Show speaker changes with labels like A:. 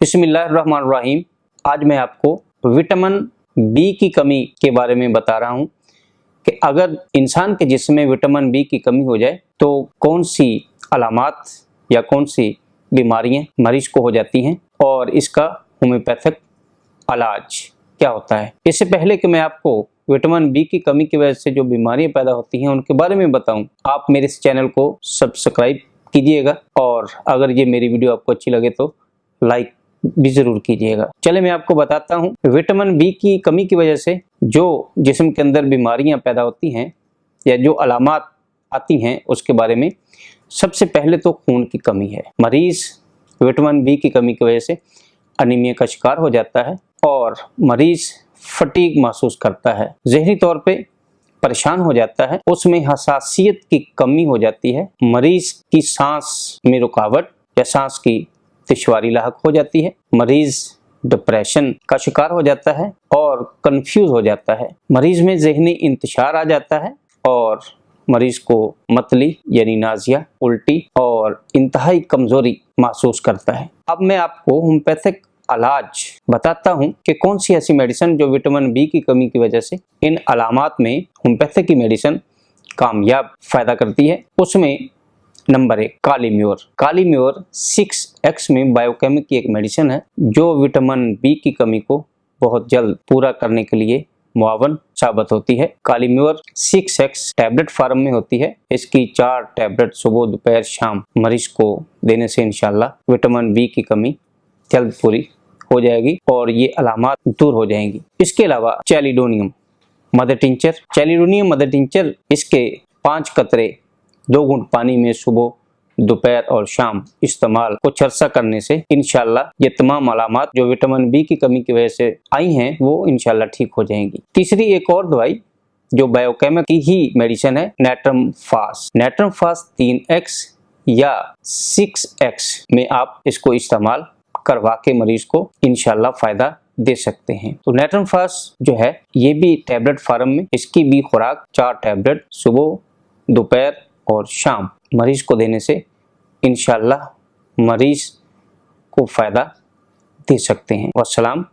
A: बिस्मिल्लाहिर्रहमानिर्रहीम। आज मैं आपको विटामिन बी की कमी के बारे में बता रहा हूं कि अगर इंसान के जिस्म में विटामिन बी की कमी हो जाए तो कौन सी अलामात या कौन सी बीमारियां मरीज को हो जाती हैं और इसका होम्योपैथिक इलाज क्या होता है। इससे पहले कि मैं आपको विटामिन बी की कमी की वजह से जो बीमारियां पैदा होती हैं उनके बारे में बताऊं, आप मेरे इस चैनल को सब्सक्राइब कीजिएगा और अगर ये मेरी वीडियो आपको अच्छी लगे तो लाइक भी जरूर कीजिएगा। चले मैं आपको बताता हूँ विटामिन बी की कमी की वजह से जो जिस्म के अंदर बीमारियां पैदा होती हैं या जो अलामात आती हैं उसके बारे में। सबसे पहले तो खून की कमी है। मरीज विटामिन बी की कमी की वजह से अनीमिया का शिकार हो जाता है और मरीज फटीग महसूस करता है, जहनी तौर पे परेशान हो जाता है, उसमें हसासियत की कमी हो जाती है, मरीज की सांस में रुकावट या सांस की दुश्वारी लाहक हो जाती है, मरीज डिप्रेशन का शिकार हो जाता है और कंफ्यूज हो जाता है, मरीज में जहनी इंतशार आ जाता है और मरीज को मतली यानी नाजिया, उल्टी और इंतहाई कमजोरी महसूस करता है। अब मैं आपको होम्योपैथिक इलाज बताता हूं कि कौन सी ऐसी मेडिसिन जो विटामिन बी की कमी की वजह से इन अलामात में होम्योपैथिक की मेडिसिन कामयाब फायदा करती है। उसमें नंबर 1 काली म्योर। काली म्योर 6X में बायोकेमिक की एक मेडिसिन है जो विटामिन बी की कमी को बहुत जल्द पूरा करने के लिए मुआवन साबित होती है। काली म्योर 6X टैबलेट फार्म में होती है। इसकी 4 टैबलेट सुबह दोपहर शाम मरीज को देने से इंशाल्लाह विटामिन बी की कमी जल्द पूरी हो जाएगी और ये अलामात दूर हो जाएंगी। इसके अलावा चैलिडोनियम मदर टिंचर। चैलिडोनियम मदर टिंचर इसके 5 कतरे 2 घूंट पानी में सुबह दोपहर और शाम इस्तेमाल कुछ अर्सा करने से इंशाल्लाह ये तमाम अलामात जो विटामिन बी की कमी की वजह से आई हैं वो इंशाल्लाह ठीक हो जाएंगी। तीसरी एक और दवाई जो बायोकेमिक की ही मेडिसिन है, नेट्रम फास। नेट्रम फास 3X या 6X में आप इसको इस्तेमाल करवा के मरीज को इंशाल्लाह फायदा दे सकते हैं। तो नेट्रम फास जो है ये भी टैबलेट फार्म में, इसकी भी खुराक 4 टैबलेट सुबह दोपहर और शाम मरीज को देने से इंशाल्लाह मरीज को फायदा दे सकते हैं। वस्सलाम।